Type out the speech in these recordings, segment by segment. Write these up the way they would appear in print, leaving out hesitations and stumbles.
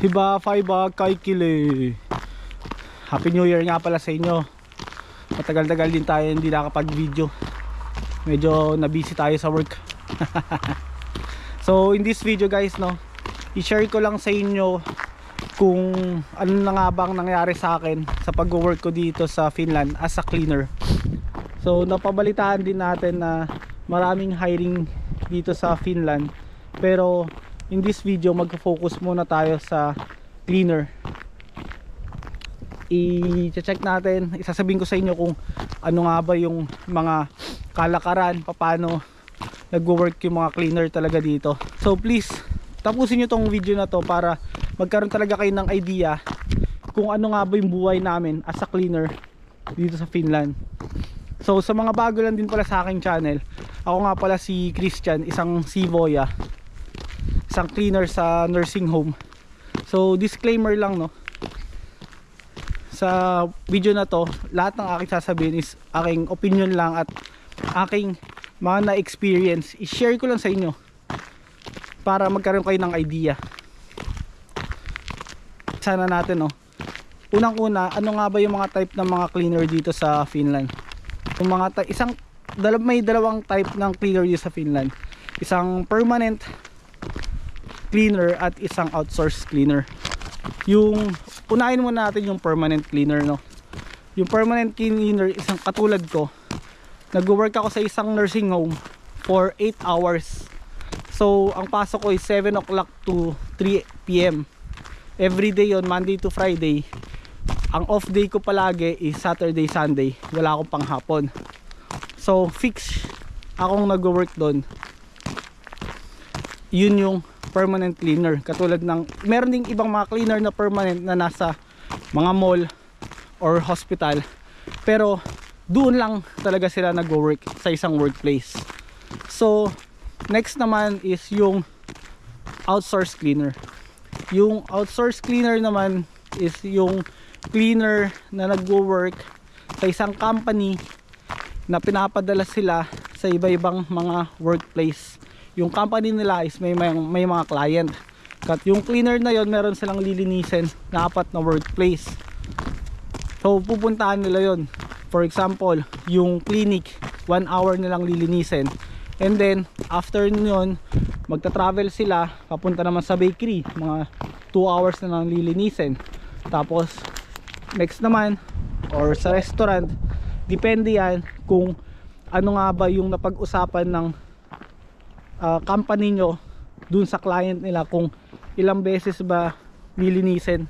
Hiba Faiba kay Kile. Happy New Year nga pala sa inyo. Matagal-tagal din tayo hindi nakapag-video. Medyo na-busy tayo sa work. So in this video guys, no, i-share ko lang sa inyo kung ano na nga bang nangyari sa akin sa pag-work ko dito sa Finland as a cleaner. So napabalitaan din natin na maraming hiring dito sa Finland, pero in this video magfo-focus muna tayo sa cleaner. I-check natin, isasabihin ko sa inyo kung ano nga ba yung mga kalakaran, paano nagwo-work yung mga cleaner talaga dito. So please, tapusin nyo tong video na to para magkaroon talaga kayo ng idea kung ano nga ba yung buhay namin as a cleaner dito sa Finland. So sa mga bago lang din pala sa aking channel, ako nga pala si Christian, isang Sivoya, isang cleaner sa nursing home. So disclaimer lang, no, sa video na to lahat ng aking sasabihin is aking opinion lang at aking mga na-experience, i-share ko lang sa inyo para magkaroon kayo ng idea. Sana natin, no, unang-una, ano nga ba yung mga type ng mga cleaner dito sa Finland? Yung mga may dalawang type ng cleaner dito sa Finland. Isang permanent cleaner at isang outsourced cleaner. Yung unahin muna natin yung permanent cleaner, no. Yung permanent cleaner, isang katulad ko, nag-work ako sa isang nursing home for 8 hours. So ang pasok ko is 7 o'clock to 3 PM every day yon, Monday to Friday. Ang off day ko palagi is Saturday, Sunday, wala akong panghapon. So fix akong nag-work doon. Yun yung permanent cleaner. Katulad ng, meron ding ibang mga cleaner na permanent na nasa mga mall or hospital, pero doon lang talaga sila nag-work sa isang workplace. So next naman is yung outsourced cleaner. Yung outsourced cleaner naman is yung cleaner na nag-work sa isang company na pinapadala sila sa iba-ibang mga workplace. Yung company nila is may mga client. At yung cleaner na yon, meron silang lilinisin na 4 na workplace. So pupuntahan nila yon. For example, yung clinic, 1 hour nilang lilinisin. And then after nyon, magta-travel sila papunta naman sa bakery, mga 2 hours na lang lilinisin. Tapos next naman, or sa restaurant, depende yan kung ano nga ba yung napag-usapan ng company nyo dun sa client nila, kung ilang beses ba lilinisin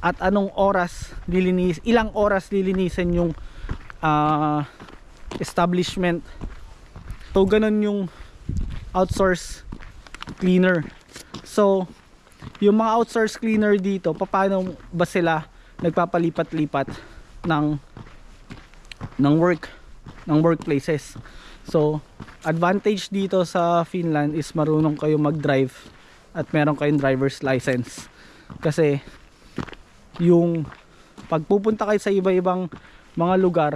at anong oras ilang oras lilinisin yung establishment. So ganun yung outsource cleaner. So yung mga outsource cleaner dito, paano ba sila nagpapalipat-lipat ng workplaces? So advantage dito sa Finland is marunong kayo mag-drive at meron kayong driver's license. Kasi yung pagpupunta kayo sa iba-ibang mga lugar,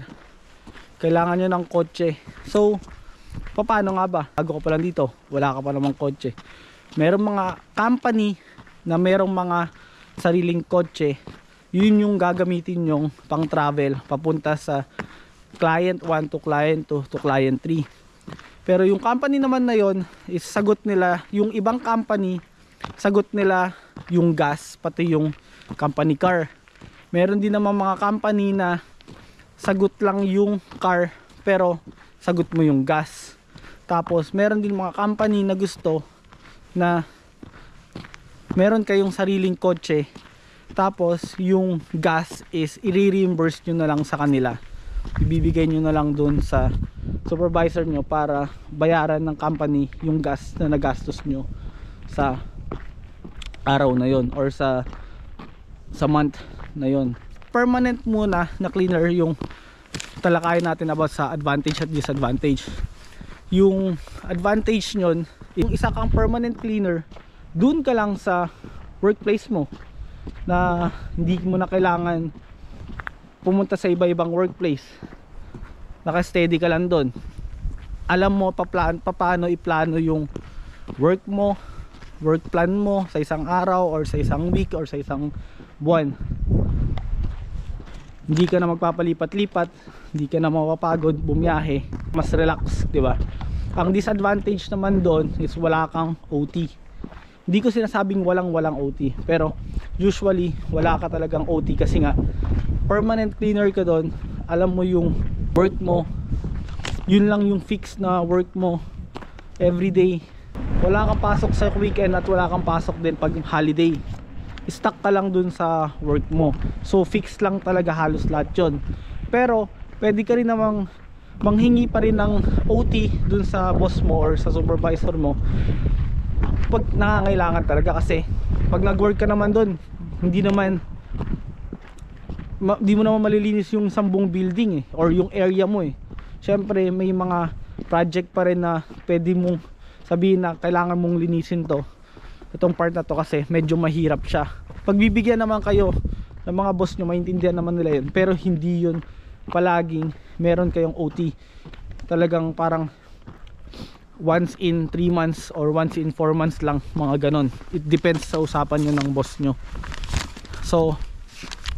kailangan nyo ng kotse. So paano nga ba? Bago ka pa lang dito, wala ka pa namang kotse. Merong mga company na merong mga sariling kotse, yun yung gagamitin yung pang travel papunta sa client 1 to client 2 to client 3. Pero yung company naman na yon is sagot nila, yung ibang company sagot nila yung gas, pati yung company car. Meron din naman mga company na sagot lang yung car pero sagot mo yung gas. Tapos meron din mga company na gusto na meron kayong sariling kotse, tapos yung gas is i-reimburse nyo na lang sa kanila, ibibigay nyo na lang dun sa supervisor nyo para bayaran ng company yung gas na nagastos nyo sa araw na yon or sa month na yon. Permanent muna na cleaner yung talakayin natin about sa advantage at disadvantage. Yung advantage nyon, yung isa kang permanent cleaner, dun ka lang sa workplace mo na hindi mo na kailangan pumunta sa iba-ibang workplace. Naka-steady ka lang doon. Alam mo paano iplano yung work mo, work plan mo sa isang araw or sa isang week or sa isang buwan. Hindi ka na magpapalipat-lipat, hindi ka na mapapagod bumiyahe, mas relax, di ba? Ang disadvantage naman doon is wala kang OT. Hindi ko sinasabing walang OT, pero usually wala ka talagang OT kasi nga permanent cleaner ka doon. Alam mo yung work mo, yun lang yung fix na work mo everyday. Wala kang pasok sa weekend at wala kang pasok din pag holiday. Stuck ka lang dun sa work mo, so fix lang talaga halos lahat yun. Pero pwede ka rin namang manghingi pa rin ng OT dun sa boss mo or sa supervisor mo pag nangangailangan talaga, kasi pag nag-work ka naman dun, hindi mo naman malilinis yung 10 building or yung area mo Syempre may mga project pa rin na pwede mong sabihin na kailangan mong linisin itong part na to kasi medyo mahirap siya. Pagbibigyan naman kayo ng mga boss nyo, maintindihan naman nila yun, pero hindi yun palaging meron kayong OT. Talagang parang once in 3 months or once in 4 months lang, mga ganon. It depends sa usapan nyo ng boss nyo. So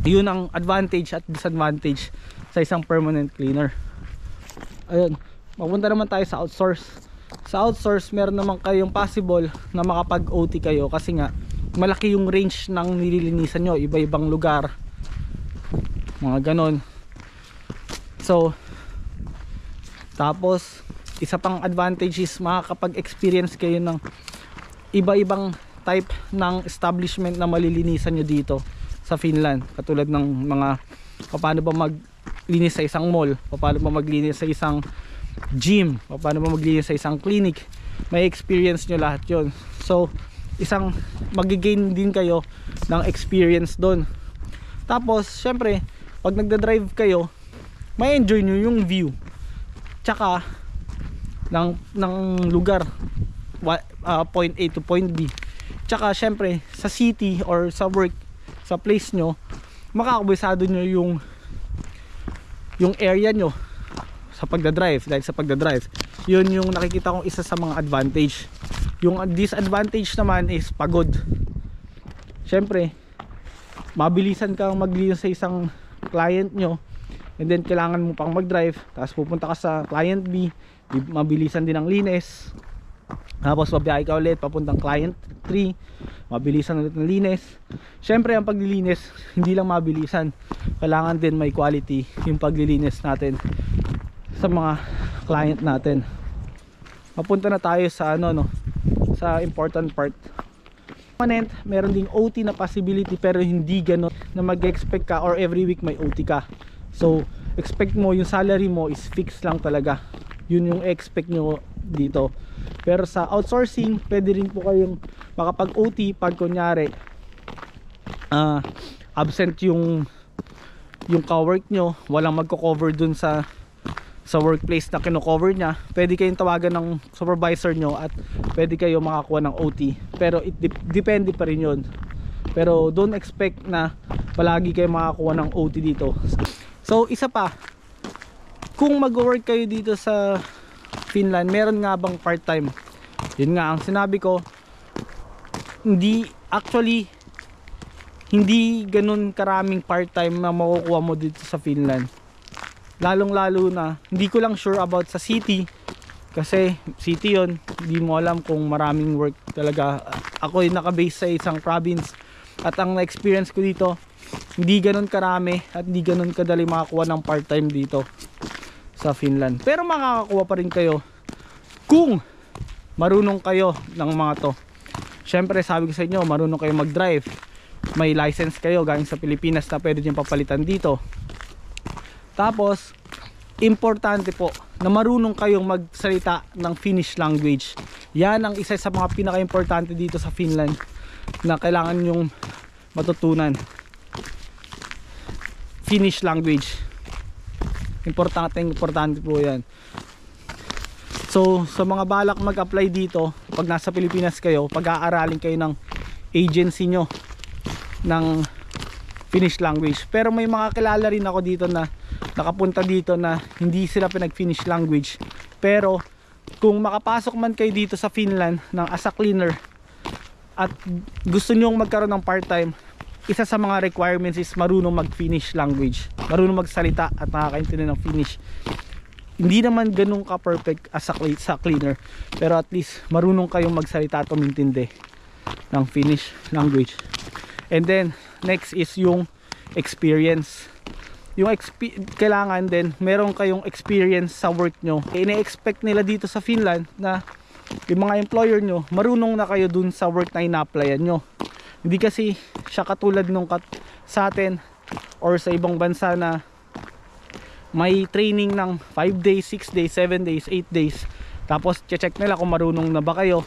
yun ang advantage at disadvantage sa isang permanent cleaner. Ayun, mapunta naman tayo sa outsource. Sa outsource, meron naman kayong possible na makapag-OT kayo kasi nga malaki yung range ng nililinisan nyo, iba-ibang lugar, mga ganon. So tapos isa pang advantage is makakapag-experience kayo ng iba-ibang type ng establishment na malilinisan nyo dito sa Finland. Katulad ng mga paano ba maglinis sa isang mall, paano ba maglinis sa isang gym, paano ba maglinis sa isang clinic. May experience nyo lahat yon. So isang magigain din kayo ng experience doon. Tapos syempre pag nagda-drive kayo, may enjoy nyo yung view tsaka ng lugar, point A to point B. Tsaka syempre sa city or sa work, sa place nyo, makakabisado nyo yung area nyo sa pagdadrive. Dahil sa pagdadrive, yun yung nakikita kong isa sa mga advantage. Yung disadvantage naman is pagod. Syempre mabilisan kang maglinis sa isang client nyo, and then kailangan mo pang mag-drive, tapos pupunta ka sa client B, mabilisan din ang linis. Tapos mabiyahe ka ulit papuntang client 3, mabilisan ulit ng linis. Syempre ang paglilinis hindi lang mabilisan, kailangan din may quality yung paglilinis natin sa mga client natin. Mapunta na tayo sa sa important part. Permanent, meron ding OT na possibility, pero hindi gano'n na mag-expect ka or every week may OT ka. So expect mo yung salary mo is fixed lang talaga, yun yung expect nyo dito. Pero sa outsourcing, pwede rin po kayong makapag OT pag kunyari absent yung ka-work nyo, walang magko-cover dun sa workplace na kino-cover niya. Pwede kayong tawagan ng supervisor nyo at pwede kayo makakuha ng OT, pero depende pa rin yun. Pero don't expect na palagi kayo makakuha ng OT dito. So isa pa, kung mag-work kayo dito sa Finland, meron nga bang part-time? Yun nga ang sinabi ko, hindi ganun karaming part-time na makukuha mo dito sa Finland. Lalong lalo na, hindi ko lang sure about sa city, kasi city yon, hindi mo alam kung maraming work talaga. Ako yung nakabase sa isang province, at ang na-experience ko dito, hindi ganun karami at hindi ganun kadali makakuha ng part-time dito sa Finland. Pero makakakuha pa rin kayo kung marunong kayo ng mga to. Syempre sabi ko sa inyo, marunong kayo mag-drive, may license kayo galing sa Pilipinas na pwede nyo papalitan dito. Tapos importante po na marunong kayong magsalita ng Finnish language. Yan ang isa sa mga pinaka-importante dito sa Finland na kailangan nyong matutunan. Finnish language, importante po yan. So sa mga balak mag-apply dito, pag nasa Pilipinas kayo, pag-aaralin kayo ng agency nyo ng Finnish language. Pero may mga kilala rin ako dito na nakapunta dito na hindi sila pinag-Finnish language, pero kung makapasok man kayo dito sa Finland ng as a cleaner, at gusto nyong magkaroon ng part-time, isa sa mga requirements is marunong mag-Finnish language, marunong magsalita at nakakaintindi ng Finnish. Hindi naman ganun ka perfect as sa cleaner, pero at least marunong kayong magsalita at umintindi ng Finnish language. And then next is yung experience. Kailangan din meron kayong experience sa work nyo. Ine-expect nila dito sa Finland na yung mga employer nyo marunong na kayo dun sa work na ina-applyan nyo. Hindi kasi siya katulad nung sa atin or sa ibang bansa na may training ng 5 days, 6 days, 7 days, 8 days, tapos check nila kung marunong na ba kayo.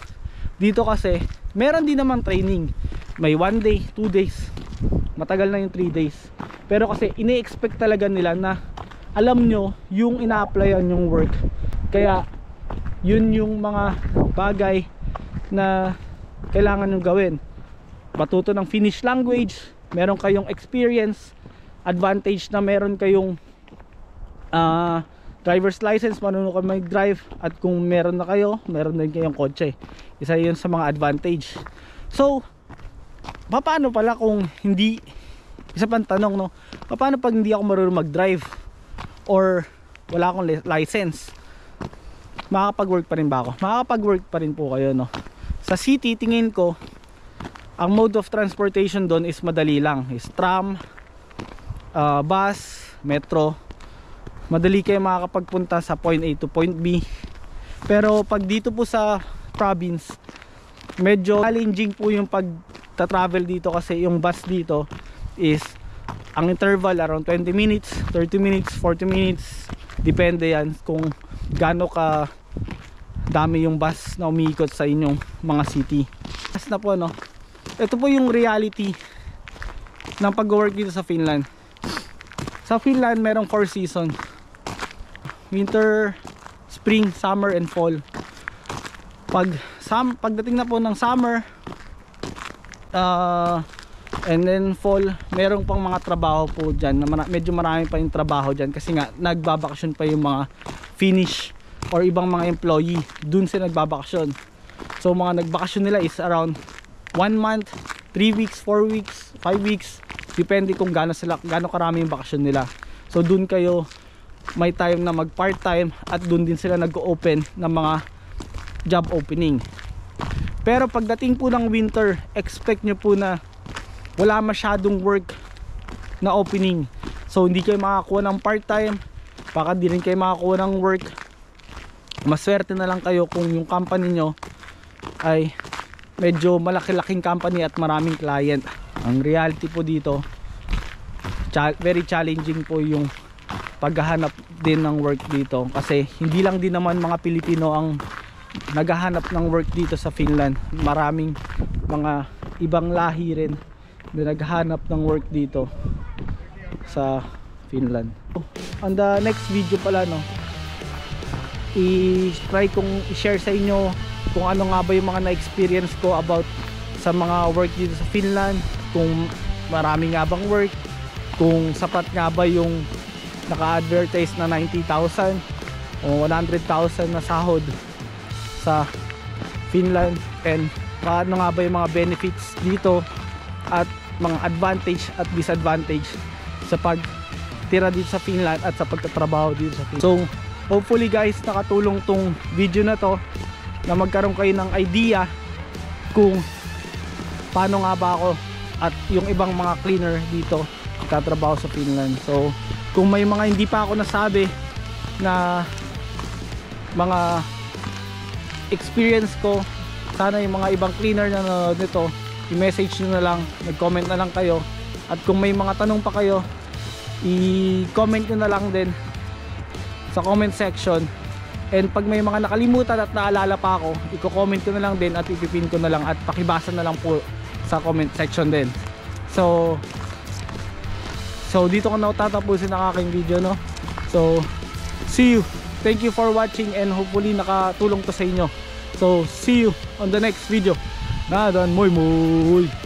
Dito kasi meron din naman training, may 1 day, 2 days, matagal na yung 3 days, pero kasi ini-expect talaga nila na alam nyo yung ina-applyan yung work. Kaya yun yung mga bagay na kailangan nyo gawin. Matuto ng Finnish language, meron kayong experience, advantage na meron kayong driver's license, marunong kayo mag-drive, at kung meron na kayo, meron din kayong kotse. Isa yun sa mga advantage. So paano pala kung hindi, isa pang tanong, no, paano pag hindi ako marunong mag-drive or wala akong license? Makakapag-work pa rin ba ako? Makakapag-work pa rin po kayo, no? Sa city, tingin ko ang mode of transportation doon is madali lang, is tram, bus, metro. Madali kayo makakapagpunta sa point A to point B. Pero pag dito po sa province, medyo challenging po yung pag-travel dito, kasi yung bus dito is ang interval around 20 minutes, 30 minutes, 40 minutes, depende yan kung gaano ka dami yung bus na umiikot sa inyong mga city. As na po, no, ito po yung reality ng pag-work dito sa Finland. Sa Finland merong 4 season: winter, spring, summer, and fall. Pagdating na po ng summer and then fall, merong pang mga trabaho po dyan na medyo marami pa yung trabaho dyan, kasi nga nagbabakasyon pa yung mga Finnish or ibang mga employee. Dun sila nagbabakasyon. So mga nagbakasyon nila is around 1 month, 3 weeks, 4 weeks, 5 weeks, depende kung gaano karami yung bakasyon nila. So dun kayo may time na mag part time, at dun din sila nag-open ng mga job opening. Pero pagdating po ng winter, expect nyo po na wala masyadong work na opening. So hindi kayo makakuha ng part time, baka di rin kayo makakuha ng work. Maswerte na lang kayo kung yung company nyo ay medyo malaki-laking company at maraming client. Ang reality po dito, very challenging po yung paghahanap din ng work dito, kasi hindi lang din naman mga Pilipino ang naghahanap ng work dito sa Finland. Maraming mga ibang lahi rin na naghahanap ng work dito sa Finland. On the next video pala, no, i-try kong i-share sa inyo kung ano nga ba yung mga na-experience ko about sa mga work dito sa Finland, kung marami nga bang work, kung sapat nga ba yung naka-advertise na 90,000 o 100,000 na sahod sa Finland, and paano nga ba yung mga benefits dito at mga advantage at disadvantage sa pagtira dito sa Finland at sa pagtatrabaho dito sa Finland. So hopefully guys, nakatulong tong video na to na magkaroon kayo ng idea kung paano nga ba ako at yung ibang mga cleaner dito tatrabaho sa Finland. So kung may mga hindi pa ako nasabi na mga experience ko, sana yung mga ibang cleaner na nanonood nito, i-message nyo na lang, nag-comment na lang kayo. At kung may mga tanong pa kayo, i-comment nyo na lang din sa comment section. And pag may mga nakalimutan at naalala pa ako, i-comment ko na lang din at ipipin ko na lang at pakibasa na lang po sa comment section din. So dito ko na tatapusin ang aking video, no? So see you. Thank you for watching, and hopefully nakatulong to sa inyo. So see you on the next video. Nadan, moy moy.